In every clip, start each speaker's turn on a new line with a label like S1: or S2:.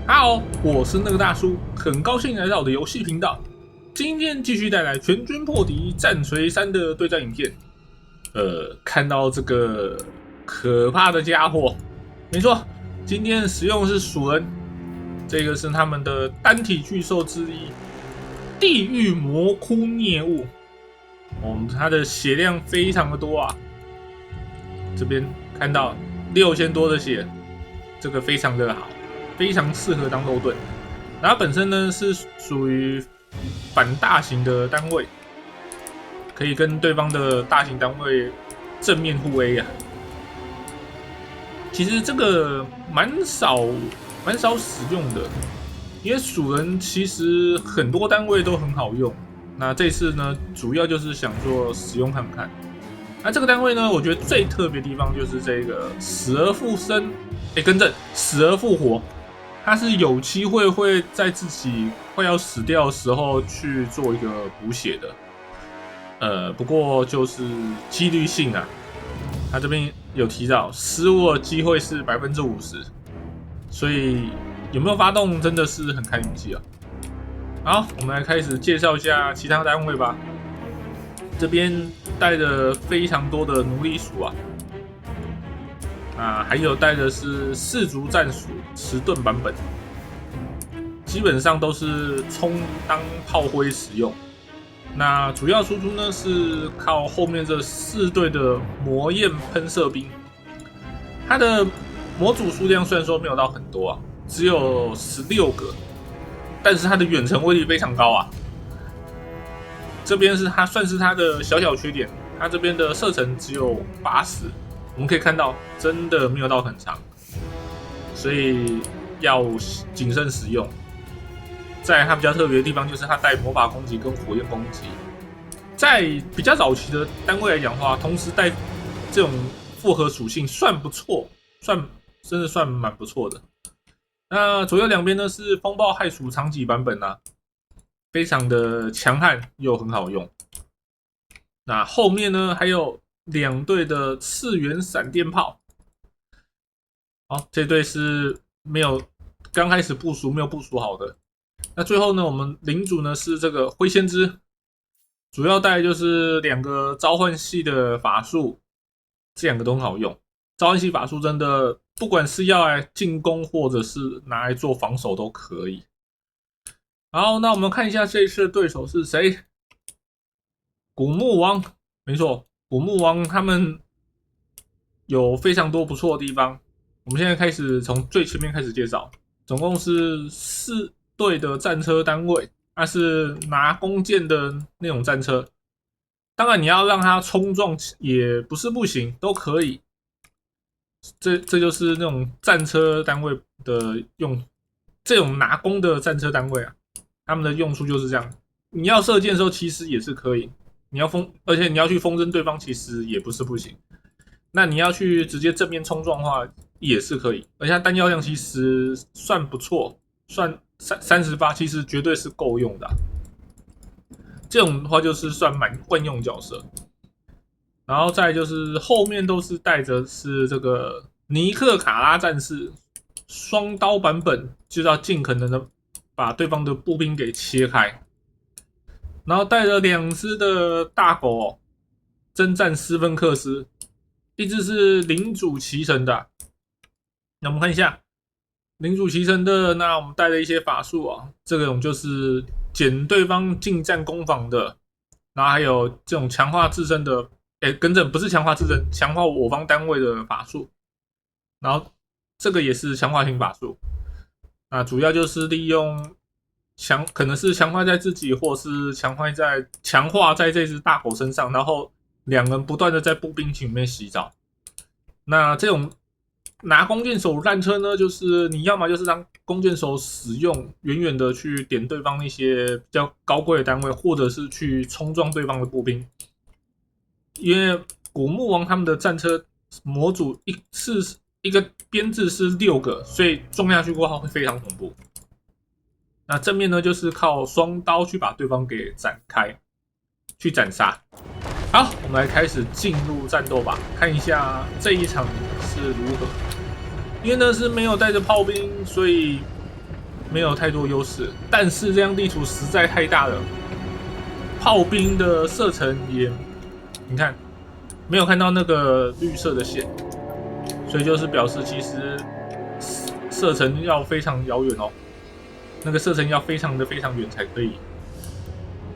S1: 好，我是那个大叔，很高兴来到我的游戏频道。今天继续带来全军破敌战锤3的对战影片。看到这个可怕的家伙，没错，今天使用的是鼠人，这个是他们的单体巨兽之一——地狱魔窟孽物。它的血量非常的多啊，这边看到6000多的血，这个非常的好。非常适合当肉盾，然后本身呢是属于反大型的单位，可以跟对方的大型单位正面互 A 啊。其实这个蛮少使用的，因为鼠人其实很多单位都很好用。那这次呢，主要就是想做使用看看。那这个单位呢，我觉得最特别的地方就是这个死而复生，更正，死而复活。他是有机会在自己快要死掉的时候去做一个补血的，不过就是几率性啊，他这边有提到失误的机会是50%，所以有没有发动真的是很看运气啊。好，我们来开始介绍一下其他单位吧。这边带着非常多的奴隶属啊，还有带的是4族战属迟钝版本，基本上都是充当炮灰使用。那主要输出呢是靠后面这4队的魔焰喷射兵，它的模组数量虽然说没有到很多啊，只有16个，但是它的远程威力非常高啊。这边是它算是它的小缺点，它这边的射程只有80。我们可以看到，真的没有到很长，所以要谨慎使用。再来它比较特别的地方就是它带魔法攻击跟火焰攻击，在比较早期的单位来讲的话，同时带这种复合属性算不错，真的算蛮不错的。那左右两边呢是风暴害鼠长戟版本啊，非常的强悍又很好用。那后面呢还有2队的次元闪电炮，好，这队是没有刚开始没有部署好的。那最后呢，我们领主呢是这个灰先知，主要带就是2个召唤系的法术，这2个都很好用。召唤系法术真的不管是要来进攻或者是拿来做防守都可以。好，那我们看一下这一次的对手是谁？古墓王，没错。古墓王他们有非常多不错的地方，我们现在开始从最前面开始介绍，总共是4队的战车单位，它是拿弓箭的那种战车，当然你要让它冲撞也不是不行，都可以。这就是那种战车单位的这种拿弓的战车单位啊，他们的用处就是这样。你要射箭的时候其实也是可以。而且你要去风筝对方，其实也不是不行。那你要去直接正面冲撞的话，也是可以。而且它弹药量其实算不错，算30发，其实绝对是够用的这种的话就是算蛮惯用角色。然后再就是后面都是带着是这个尼克卡拉战士双刀版本，就是要尽可能的把对方的步兵给切开。然后带着2只的大狗征战斯芬克斯，一只是领主骑乘的。那我们看一下领主骑乘的，那我们带了一些法术啊，这种就是减对方近战攻防的，然后还有这种强化自身的，更正不是强化自身，强化我方单位的法术。然后这个也是强化型法术，那主要就是利用可能是强化在自己，或是强化在这只大狗身上，然后2人不断的在步兵群里面洗澡。那这种拿弓箭手战车呢，就是你要么就是让弓箭手使用，远远的去点对方一些比较高贵的单位，或者是去冲撞对方的步兵。因为古墓王他们的战车模组一个编制是6个，所以撞下去过后会非常恐怖。那正面呢，就是靠双刀去把对方给斩开，去斩杀。好，我们来开始进入战斗吧，看一下这一场是如何。因为呢是没有带着炮兵，所以没有太多优势，但是这张地图实在太大了，炮兵的射程也，你看没有看到那个绿色的线，所以就是表示其实射程要非常遥远哦，那个射程要非常远才可以，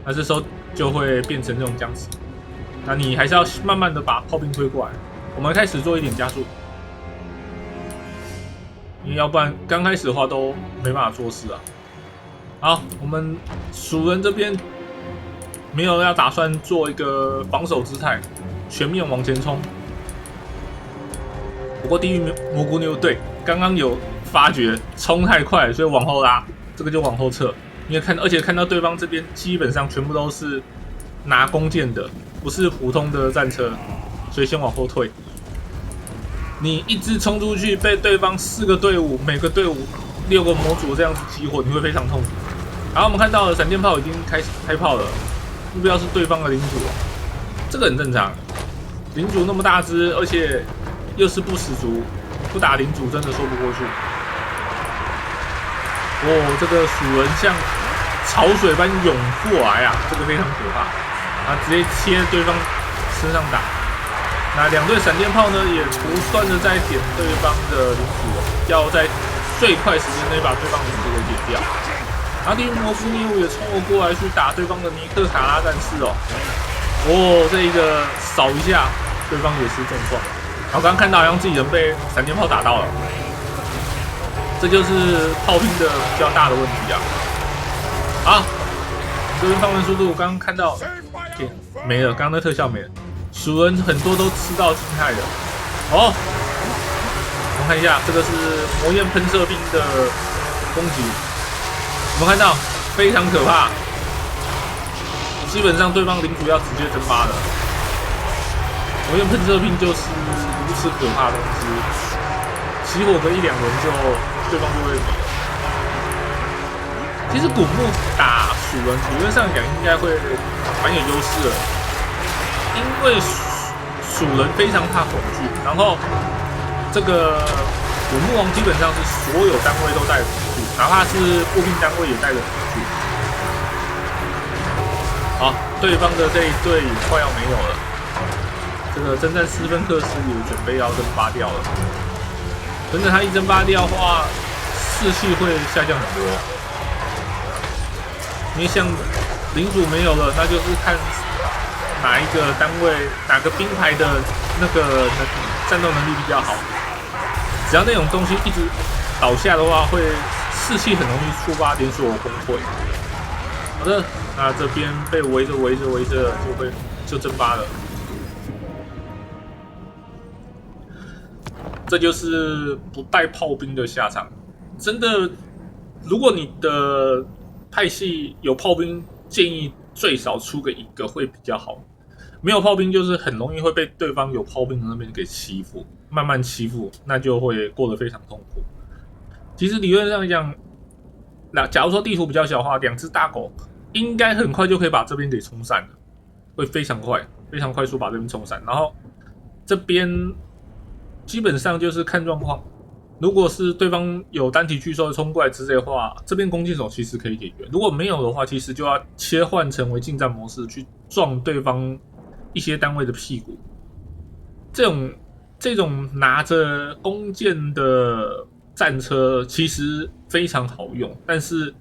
S1: 那这时候就会变成这种僵持，那你还是要慢慢的把炮兵推过来，我们开始做一点加速。因为要不然刚开始的话都没办法做事啊。好，我们蜀人这边没有要打算做一个防守姿态，全面往前冲。不过地狱蘑菇牛队刚刚有发觉冲太快，所以往后拉，这个就往后撤。因为而且看到对方这边基本上全部都是拿弓箭的，不是普通的战车，所以先往后退。你一直冲出去，被对方4个队伍，每个队伍6个模组这样子激活，你会非常痛苦。然后我们看到了闪电炮已经开始开炮了，目标是对方的领主，这个很正常。领主那么大只，而且又是不死族，不打领主真的说不过去。哦，这个蜀人像潮水般涌过来啊，这个非常可怕啊！直接切对方身上打。那2队闪电炮呢，也不断的在点对方的领主，要在最快时间内把对方领主给点掉。然后地狱魔夫尼乌也冲了过来去打对方的尼克卡拉战士哦。哦，这一个扫一下，对方也是重创。然后刚刚看到好像自己人被闪电炮打到了，这就是炮兵的比较大的问题啊。好，这边放完速度，刚刚看到，没了，刚刚那特效没了。蜀人很多都吃到惊骇的哦，我们看一下，这个是魔焰喷射兵的攻击，我们看到非常可怕，基本上对方领主要直接蒸发了。魔焰喷射兵就是如此可怕的东西，起火个1-2轮对方就会没了。其实古墓打蜀人理论上讲应该会蛮有优势的。因为蜀人非常怕恐惧，然后这个古墓王基本上是所有单位都带着恐惧，哪怕是步兵单位也带着恐惧。好，对方的这一队也快要没有了，这个征战斯芬克斯也准备要蒸发掉了。跟着他一蒸发掉的话，士气会下降很多。因为像领主没有了，那就是看哪一个单位、哪个兵牌的那个战斗能力比较好。只要那种东西一直倒下的话，会士气很容易触发连锁崩溃。好的，那这边被围着就蒸发了。这就是不带炮兵的下场。真的，如果你的派系有炮兵，建议最少出个1个会比较好。没有炮兵就是很容易会被对方有炮兵的那边给欺负，慢慢欺负，那就会过得非常痛苦。其实理论上讲，假如说地图比较小的话，2只大狗应该很快就可以把这边给冲散了，会非常快，非常快速把这边冲散。然后这边基本上就是看状况，如果是对方有单体巨兽冲过来之类的话，这边弓箭手其实可以解决。如果没有的话，其实就要切换成为近战模式去撞对方一些单位的屁股。这种拿着弓箭的战车其实非常好用，但是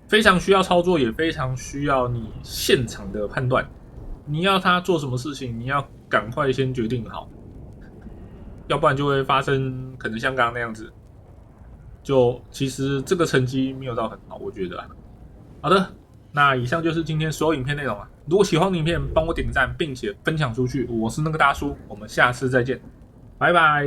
S1: 非常需要操作，也非常需要你现场的判断。你要他做什么事情，你要赶快先决定好。要不然就会发生可能像刚刚那样子，就其实这个成绩没有到很好，我觉得。好的，那以上就是今天所有影片内容了。如果喜欢我的影片，帮我点个赞，并且分享出去。我是那个大叔，我们下次再见，拜拜。